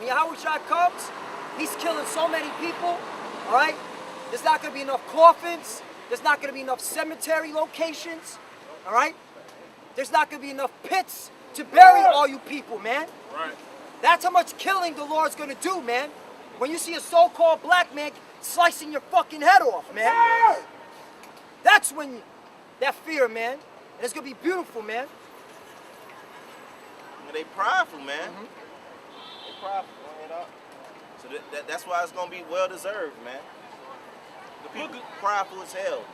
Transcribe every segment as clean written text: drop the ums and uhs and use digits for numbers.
when Yahushua comes, he's killing so many people, all right? There's not going to be enough coffins. There's not going to be enough cemetery locations, all right? There's not going to be enough pits to bury all you people, man. Right. That's how much killing the Lord's going to do, man. When you see a so-called black man slicing your fucking head off, man. That's when that fear, man. And it's going to be beautiful, man. They prideful, man. They prideful, so that's why it's gonna be well deserved, man. The people prideful as hell,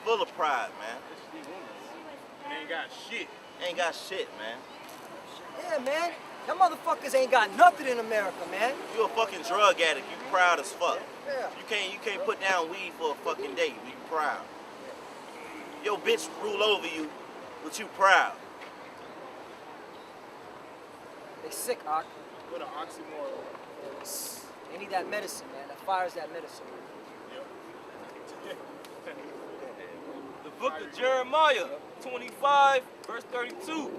full of pride, man. Ain't got shit. Ain't got shit, man. Yeah, man. Them motherfuckers ain't got nothing in America, man. You a fucking drug addict. You proud as fuck. Yeah. You can't put down weed for a fucking day. You proud. Your bitch rule over you, but you proud. They sick, Ak. What an oxymoron. They need that medicine, man. That fires that medicine. The book of Jeremiah 25, verse 32.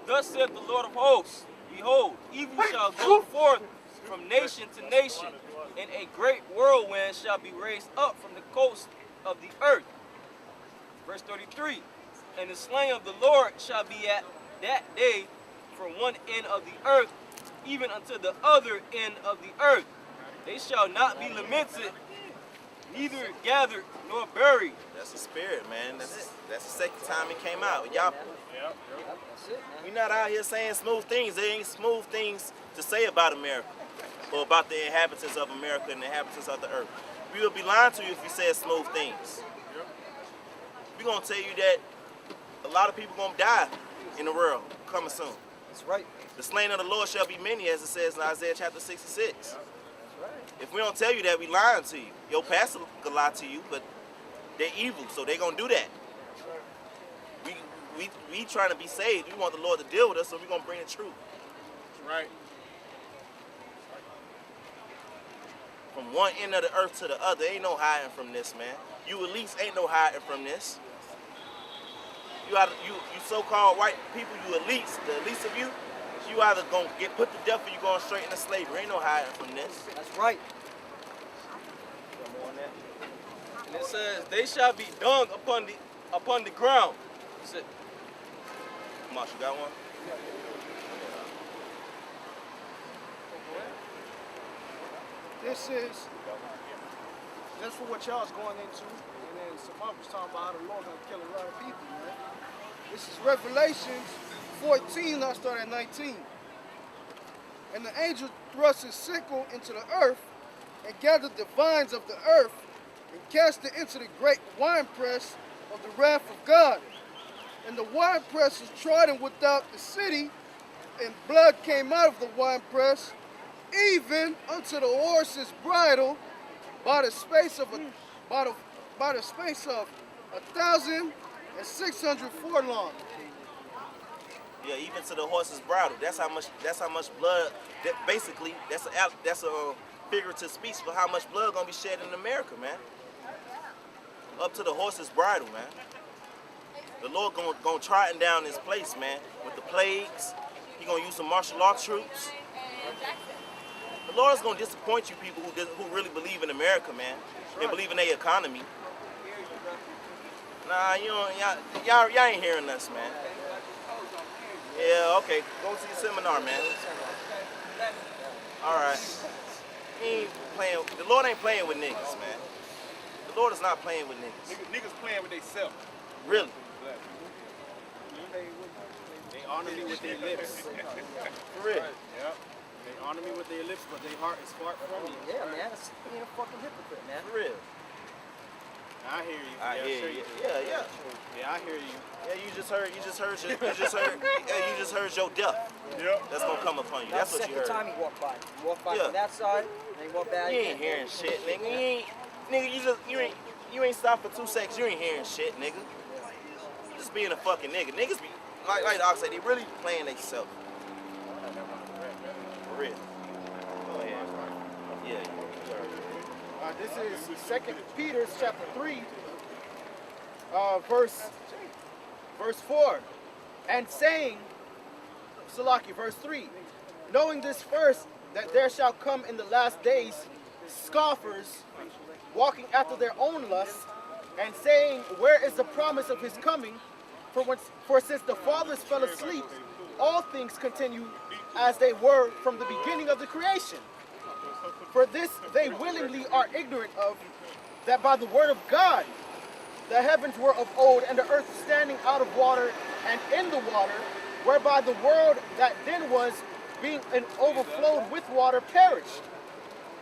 Thus saith the Lord of hosts, behold, evil shall go forth from nation to nation, and a great whirlwind shall be raised up from the coast of the earth. Verse 33. And the slain of the Lord shall be at that day from one end of the earth, even unto the other end of the earth. They shall not be lamented, neither gathered nor buried. That's the spirit, man. That's the second time it came out. Y'all, Yep. That's it, man. we not out here saying smooth things. There ain't smooth things to say about America or about the inhabitants of America and the inhabitants of the earth. We would be lying to you if we said smooth things. We're gonna tell you that a lot of people gonna die in the world coming soon. That's right. The slain of the Lord shall be many, as it says in Isaiah chapter 66. That's right. If we don't tell you that, we lying to you. Your pastor could lie to you, but they're evil, so they're gonna do that. We trying to be saved. We want the Lord to deal with us, so we're gonna bring the truth. Right. From one end of the earth to the other, ain't no hiding from this, man. You at least ain't no hiding from this. You so-called white people, the least of you, you either gonna get put to death or you going straight into slavery. Ain't no hiding from this. That's right. And it says, they shall be dung upon the ground. It said, Marsh, you got one? This is just for what y'all's going into, and then some others talking about how the Lord gonna kill a lot of people, man. This is Revelations 14, I'll start at 19. And the angel thrust his sickle into the earth, and gathered the vines of the earth, and cast it into the great winepress of the wrath of God. And the winepress was trodden without the city, and blood came out of the winepress, even unto the horse's bridle, by the space of 1,600 furlongs. Yeah, even to the horse's bridle. That's how much blood. Basically, that's a figurative speech for how much blood gonna be shed in America, man. Up to the horse's bridle, man. The Lord gonna trotting down this place, man, with the plagues. He gonna use some martial law troops. The Lord's gonna disappoint you people who really believe in America, man, and believe in their economy. Nah, y'all ain't hearing us, man. Yeah, okay, go to the seminar, man. All right. He ain't playing. The Lord ain't playing with niggas, man. The Lord is not playing with niggas. Niggas playing with themselves. Really. They honor me with their lips. For real. Yeah. They honor me with their lips, but their heart is far from me. Yeah, man. That's being a fucking hypocrite, man. For real. I hear you. I hear sure you. Yeah. Yeah, I hear you. Yeah, you just heard your death. Yep. That's gonna come upon you. That's what you the heard. second time he walked by. He walked by Yeah. from that side, and he walked back. You ain't hearing shit, nigga. You ain't stopped for 2 seconds. You ain't hearing shit, nigga. You just being a fucking nigga. Niggas be like the Ox said, they really playing themselves. For real. Go ahead. Yeah. This is 2 Peter chapter 3, verse 4. And saying, Salaki, verse 3. Knowing this first, that there shall come in the last days scoffers, walking after their own lusts, and saying, where is the promise of his coming? For since the fathers fell asleep, all things continue as they were from the beginning of the creation. For this they willingly are ignorant of, that by the word of God the heavens were of old, and the earth standing out of water and in the water, whereby the world that then was, being overflowed with water, perished.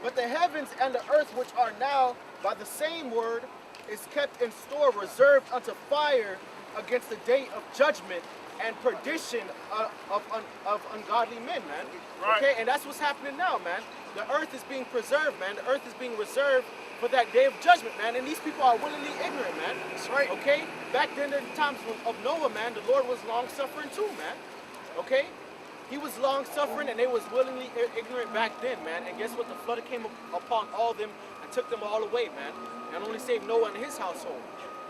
But the heavens and the earth, which are now by the same word, is kept in store, reserved unto fire against the day of judgment and perdition of ungodly men, man. Right. Okay, and that's what's happening now, man. The earth is being preserved, man. The earth is being reserved for that day of judgment, man. And these people are willingly ignorant, man. That's right. Okay? Back then, in the times of Noah, man, the Lord was long-suffering too, man. Okay? He was long-suffering, and they was willingly ignorant back then, man. And guess what? The flood came upon all of them and took them all away, man. And only saved Noah and his household.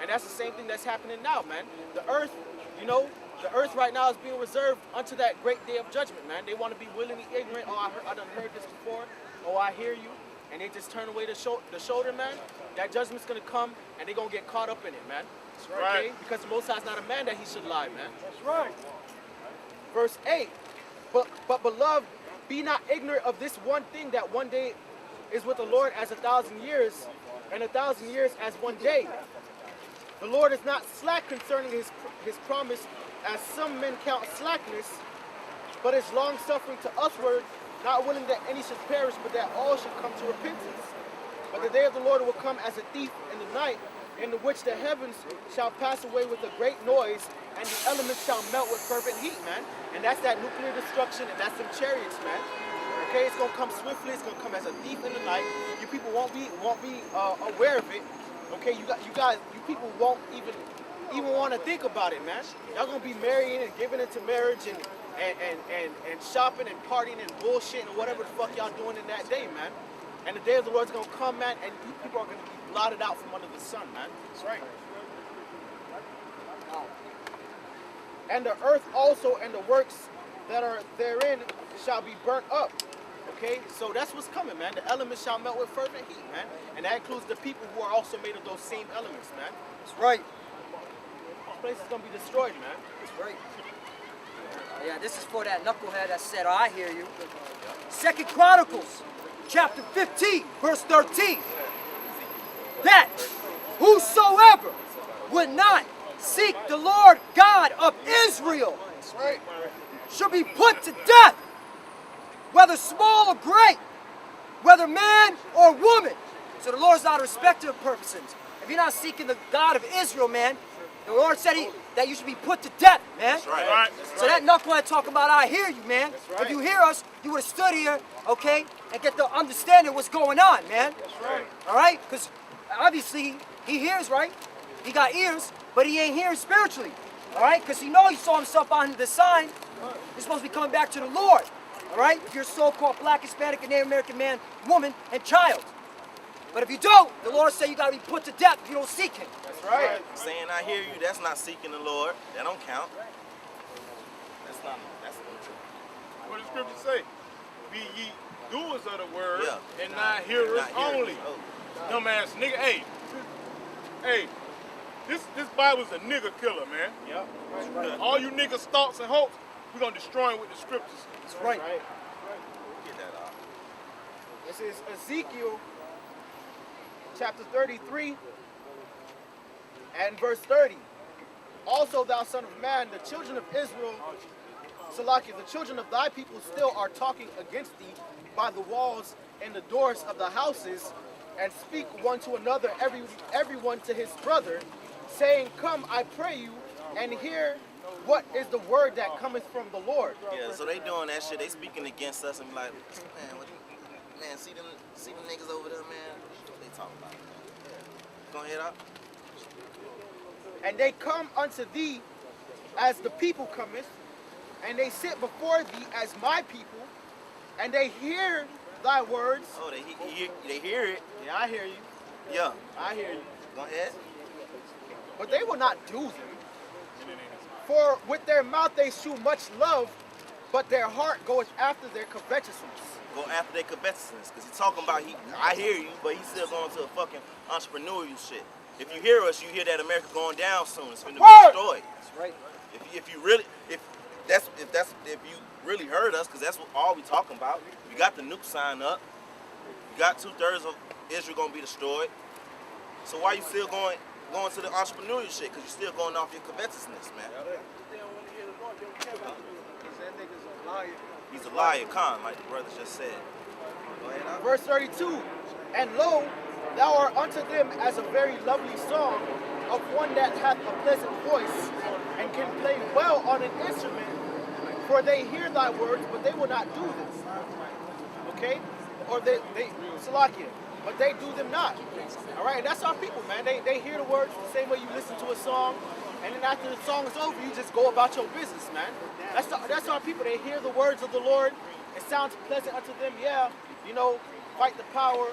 And that's the same thing that's happening now, man. The earth, you know, the earth right now is being reserved unto that great day of judgment, man. They want to be willingly ignorant. Oh, I done heard this before. Oh, I hear you. And they just turn away the shoulder, man. That judgment's going to come, and they're going to get caught up in it, man. That's right. Okay? Because the Most High is not a man that he should lie, man. That's right. Verse 8. But beloved, be not ignorant of this one thing, that one day is with the Lord as 1,000 years, and 1,000 years as one day. The Lord is not slack concerning his promise, as some men count slackness, but is long-suffering to usward, not willing that any should perish, but that all should come to repentance. But the day of the Lord will come as a thief in the night, in which the heavens shall pass away with a great noise, and the elements shall melt with fervent heat, man. And that's that nuclear destruction, and that's some chariots, man. Okay, it's gonna come swiftly. It's gonna come as a thief in the night. You people won't be aware of it. Okay, you people won't even want to think about it, man. Y'all gonna be marrying and giving into marriage and shopping and partying and bullshit and whatever the fuck y'all doing in that day, man. And the day of the Lord's gonna come, man, and you people are gonna be blotted out from under the sun, man. That's right. And the earth also and the works that are therein shall be burnt up. Okay, so that's what's coming, man. The elements shall melt with fervent heat, man. And that includes the people who are also made of those same elements, man. That's right. This place is gonna be destroyed, man. That's right. Yeah, this is for that knucklehead that said, oh, I hear you. 2 Chronicles, chapter 15, verse 13. That whosoever would not seek the Lord God of Israel should be put to death, whether small or great, whether man or woman. So the Lord's not a respecter of persons. If you're not seeking the God of Israel, man, the Lord said that you should be put to death, man. That's right. Right. So that knucklehead talking about, I hear you, man. right. If you hear us, you would have stood here, okay, and get the understanding of what's going on, man. That's right. All right? Because obviously he hears, right? He got ears, but he ain't hearing spiritually. All right? Because he saw himself on the sign. He's supposed to be coming back to the Lord. All right? If you're a so-called black, Hispanic, and Native American man, woman, and child. But if you don't, the Lord said you got to be put to death if you don't seek him. That's right. Saying I hear you, that's not seeking the Lord. That don't count. That's not true. What does Scripture say? Be ye doers of the word, Yeah. and not hearers Not hearers. only. Oh. Dumbass nigga. Hey, this Bible's a nigga killer, man. Yep. All you niggas' thoughts and hopes, we're gonna destroy them with the scriptures. That's right. Get that off. This is Ezekiel chapter 33 and verse 30. Also, thou son of man, the children of Israel, Salakia, the children of thy people still are talking against thee by the walls and the doors of the houses, and speak one to another, everyone to his brother, saying, come, I pray you, and hear what is the word that cometh from the Lord. Yeah, so they doing that shit. They speaking against us and be like, man, see them niggas over there, man. What they talking about? Go ahead, up. And they come unto thee as the people cometh, and they sit before thee as my people, and they hear thy words. Oh, they hear it. Yeah, I hear you. Yeah. I hear you. Go ahead. But they will not do them. For with their mouth they shew much love, but their heart goes after their covetousness. Go after their covetousness, because he's talking about, I hear you, but he's still going to a fucking entrepreneurial shit. If you hear us, you hear that America going down soon. It's finna be destroyed. That's right. If you really heard us, because that's what all we talking about. You got the nuke sign up. You got 2/3 of Israel gonna be destroyed. So why you still going to the entrepreneurial shit? Because you're still going off your covetousness, man. He's a liar, Khan, like the brother just said. Go ahead, Al. Verse 32, and lo, thou art unto them as a very lovely song of one that hath a pleasant voice and can play well on an instrument, for they hear thy words, but they will not do this. Okay? Or they Salakia, but they do them not. All right, and that's our people, man. They hear the words the same way you listen to a song, and then after the song is over, you just go about your business, man. That's our people. They hear the words of the Lord. It sounds pleasant unto them. Yeah, you know, fight the power.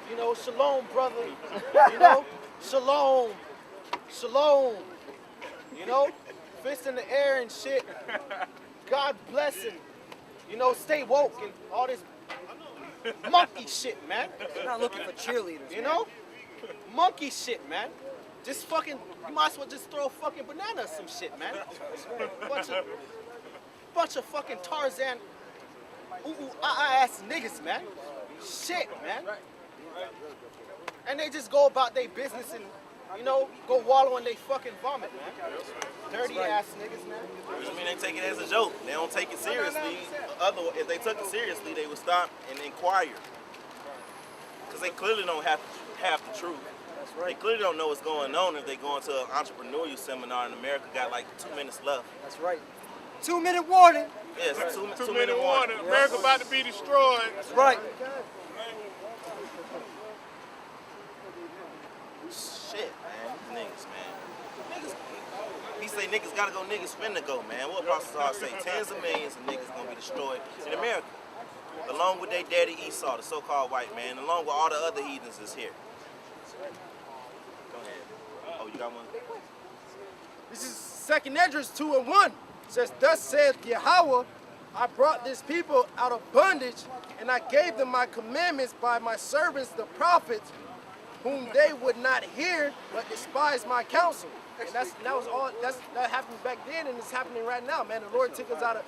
You know, shalom, brother. You know, shalom, shalom. You know, fist in the air and shit. God blessing. You know, stay woke and all this monkey shit, man. We're not looking for cheerleaders. You know? Monkey shit, man. Just fucking, you might as well just throw fucking banana or some shit, man. Bunch of fucking Tarzan, ass niggas, man. Shit, man. And they just go about their business and, you know, go wallow in they fucking vomit, man. Dirty ass niggas, man. I mean, they take it as a joke. They don't take it seriously. If they took it seriously, they would stop and inquire. Because they clearly don't have the truth. That's They right. clearly don't know what's going on if they go into an entrepreneurial seminar in America, got like 2 minutes left. That's right. 2-minute warning. Yes, Two 2 minute minute warning. warning. America about to be destroyed. That's right. Shit, man. These niggas. He say niggas gotta go, niggas finna go, man. What Apostle Paul say? Tens of millions of niggas gonna be destroyed in America. Along with their daddy Esau, the so-called white man, along with all the other heathens is here. Go ahead. Oh, you got one? This is 2 Esdras 2:1. It says, thus saith Yahweh, I brought this people out of bondage, and I gave them my commandments by my servants the prophets, whom they would not hear, but despised my counsel. And that happened back then, and it's happening right now, man. The Lord took us out of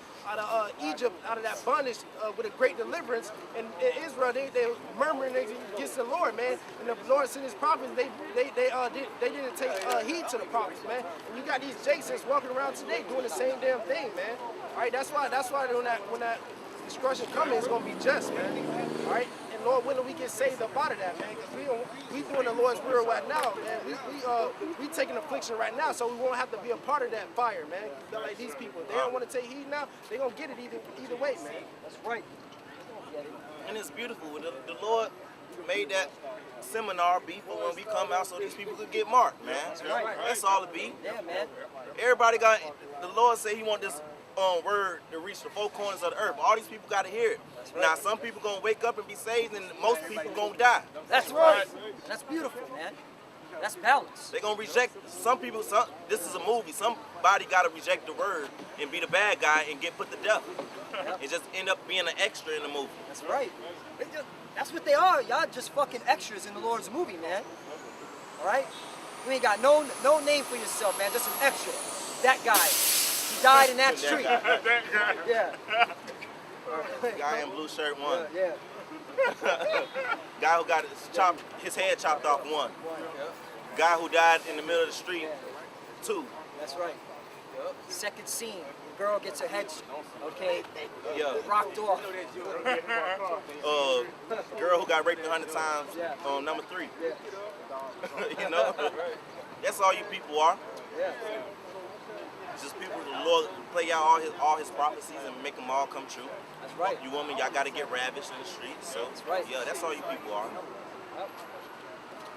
Egypt, out of that bondage with a great deliverance. And in Israel, they murmuring against the Lord, man. And the Lord sent his prophets. They didn't take heed to the prophets, man. And you got these Jasons walking around today doing the same damn thing, man. All right, that's why when that destruction comes, it's gonna be just, man. All right. Lord willing, we get saved up out of that, man. Because we doing the Lord's will right now, man. We taking affliction right now, so we won't have to be a part of that fire, man. Like these people, they don't want to take heed now. They gonna get it either way, man. That's right. And it's beautiful. The Lord made that seminar be for when we come out so these people could get marked, man. That's all it be. Yeah, man. Everybody got, the Lord said he want this word to reach the four corners of the earth. All these people got to hear it. Right. Now, some people going to wake up and be saved, and most people going to die. That's right. That's beautiful, man. That's balance. They're going to reject, some people, this is a movie. Somebody got to reject the word and be the bad guy and get put to death. And just end up being an extra in the movie. That's right. That's what they are. Y'all just fucking extras in the Lord's movie, man. All right? You ain't got no name for yourself, man. Just an extra. That guy. He died in that street. That guy. Yeah. Guy in blue shirt won. Yeah. Guy who got his head chopped off won. Guy who died in the middle of the street, 2. That's right. Second scene. The girl gets her head, okay, Yeah. rocked off. Girl who got raped 100 times, number 3. You know? That's all you people are. Yeah. Just people the Lord play out all his prophecies and make them all come true. That's right. You women, y'all gotta get ravished in the streets. So right. yeah, that's all you people are.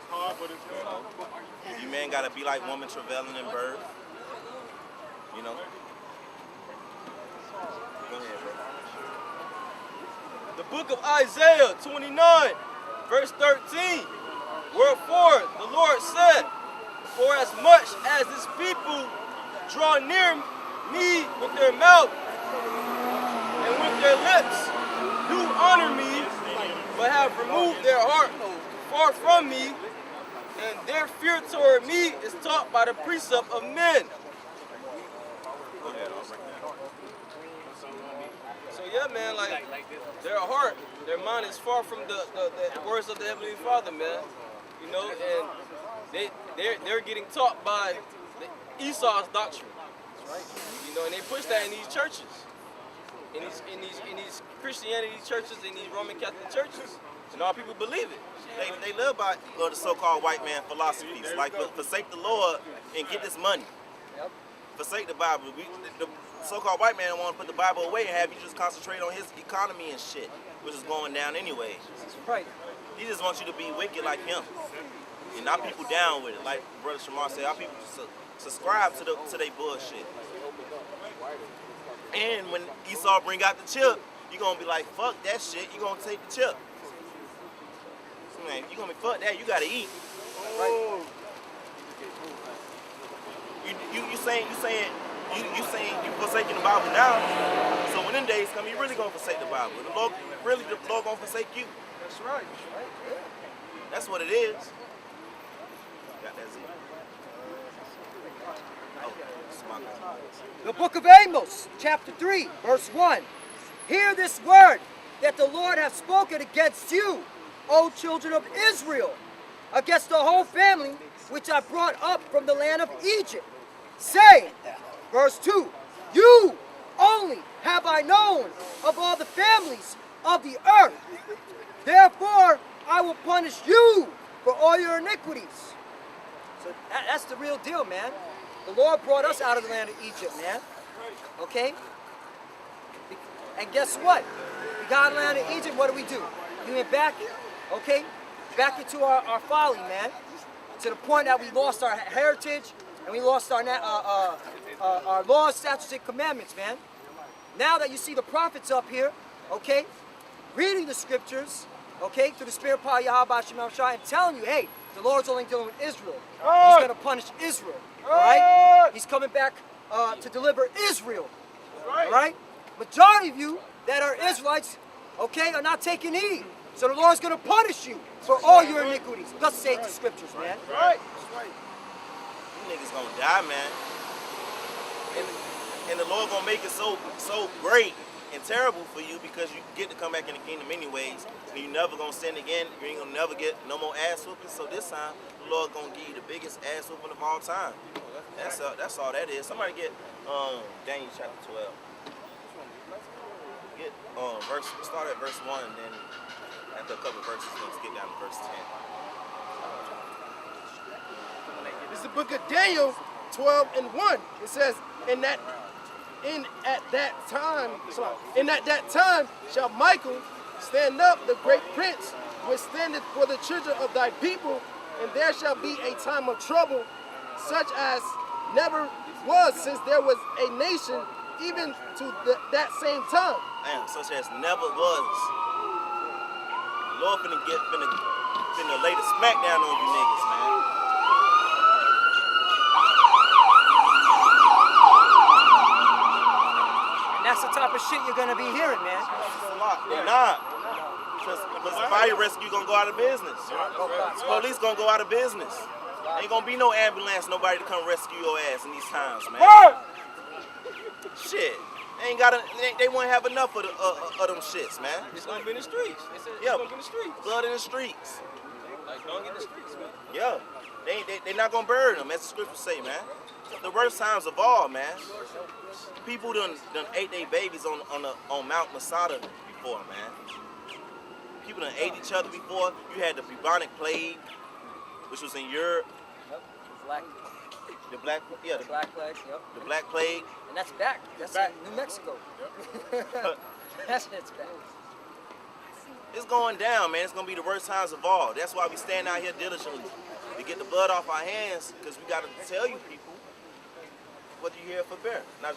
Hard, but it's good. You men gotta be like woman travailing in birth. You know? Go ahead, bro. The book of Isaiah 29, verse 13. Wherefore the Lord said, for as much as this people draw near me with their mouth and with their lips do honor me, but have removed their heart far from me, and their fear toward me is taught by the precept of men. So yeah, man, like their heart, their mind is far from the words of the Heavenly Father, man. You know, and they're getting taught by Esau's doctrine. You know, and they push that in these churches, in these Christianity churches, in these Roman Catholic churches, and all people believe it. They live by the so-called white man philosophies, like forsake the Lord and get this money. Forsake the Bible. The so-called white man want to put the Bible away and have you just concentrate on his economy and shit, which is going down anyway. Right. He just wants you to be wicked like him, and our people down with it. Like Brother Shamar said, our people subscribe to their bullshit. And when Esau bring out the chip, you're gonna be like, fuck that shit. You're gonna take the chip. Man, you're gonna be fuck that. You gotta eat. Right. You saying you forsaking the Bible now. So when them days come, you really gonna forsake the Bible. The Lord gonna forsake you. That's right. That's what it is. Got that Z. The book of Amos, chapter 3, verse 1. Hear this word that the Lord hath spoken against you, O children of Israel, against the whole family which I brought up from the land of Egypt, saying, verse 2, you only have I known of all the families of the earth. Therefore I will punish you for all your iniquities. So that's the real deal, man. The Lord brought us out of the land of Egypt, man. Okay? And guess what? We got out of the land of Egypt, what do? We went back, okay? Back into our folly, man. To the point that we lost our heritage and we lost our laws, statutes, and commandments, man. Now that you see the prophets up here, okay, reading the scriptures, okay, through the spirit power of Yahweh Shem Shai, and telling you, hey, the Lord's only dealing with Israel. He's going to punish Israel, all right? He's coming back to deliver Israel, all right? Majority of you that are Israelites, okay, are not taking heed. So the Lord's going to punish you for all your iniquities. Thus say the scriptures, man. Right. You niggas gonna die, man. And the Lord gonna make it so great and terrible for you because you get to come back in the kingdom anyways. And you never gonna sin again. You ain't gonna never get no more ass whooping. So this time, the Lord gonna give you the biggest ass whooping of all time. That's all that is. Somebody get Daniel chapter 12. Get start at verse 1 and then after a couple of verses, let's get down to verse 10. This is the book of Daniel 12 and 1. It says, in that time shall Michael stand up, the great prince, which standeth for the children of thy people, and there shall be a time of trouble, such as never was since there was a nation, even to that same time. Damn, such as never was. The Lord finna lay the smack down on you niggas, man. And that's the type of shit you're going to be hearing, man. They're not. Because the fire rescue gonna go out of business. Police gonna go out of business. Ain't gonna be no ambulance, nobody to come rescue your ass in these times, man. Shit. They won't have enough of them shits, man. It's gonna be in the streets. It's Yeah. gonna be in the streets. Blood in the streets. Like, don't get in the streets, man. Yeah. They not gonna bury them, as the scriptures say, man. The worst times of all, man. People done ate their babies on Mount Masada before, man. People done ate each other before. You had the bubonic plague, which was in Europe. Black The plague, yep. the Black Plague. And that's back. That's Back. in New Mexico. That's back. It's going down, man. It's gonna be the worst times of all. That's why we stand out here diligently to get the blood off our hands, because we gotta tell you people what you hear for bear. Now,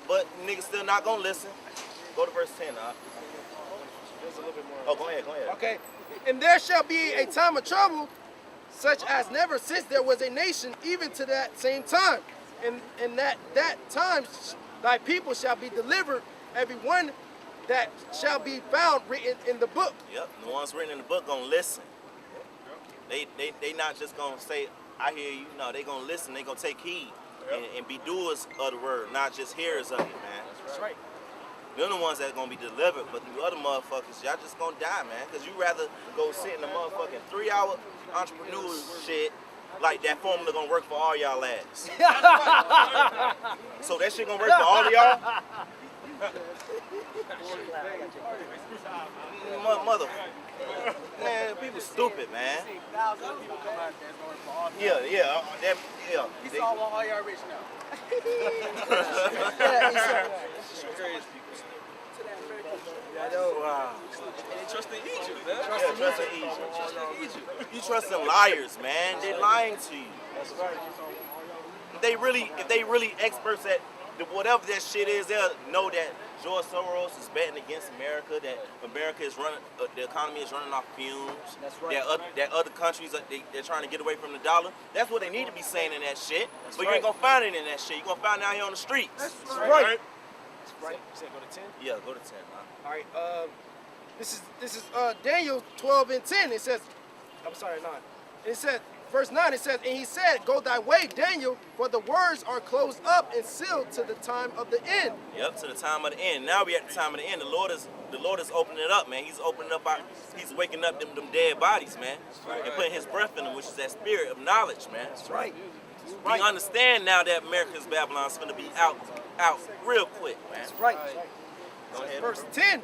but niggas still not gonna listen. Go to verse 10, huh? There's a little bit more. Oh, go ahead. Okay. And there shall be a time of trouble, such as never since there was a nation, even to that same time. And that time thy people shall be delivered, every one that shall be found written in the book. Yep, the ones written in the book gonna listen. They not just gonna say, I hear you. No, they gonna listen. They gonna take heed and be doers of the word, not just hearers of it, man. That's right. They're the ones that gonna be delivered, but you other motherfuckers, y'all just gonna die, man. Cause you rather go sit in the motherfucking 3-hour entrepreneur shit like that formula gonna work for all y'all ass. So that shit gonna work for all of y'all? Mother. Man, people stupid, man. Yeah. He's all on y'all rich now. Wow. And they trust in Egypt, man. Yeah, trust in Egypt. You trust in liars, man. They're lying to you. That's right. If they really experts at whatever that shit is, they'll know that George Soros is betting against America, that America is running, the economy is running off fumes. That's right. That other countries, they're trying to get away from the dollar. That's what they need to be saying in that shit. That's but you right. ain't gonna find it in that shit. You're gonna find it out here on the streets. That's right. Right. You said go to 10? Yeah, go to 10, man. All right. This is Daniel 12 and 10. It says, I'm sorry, 9. It says, verse 9. It says, and he said, go thy way, Daniel, for the words are closed up and sealed to the time of the end. Yep, to the time of the end. Now we at the time of the end. The Lord is opening it up, man. He's opening up he's waking up them dead bodies, man. And putting his breath in them, which is that spirit of knowledge, man. That's right. We understand now that America's Babylon's gonna be out real quick, man. That's right. Go ahead. Verse 10.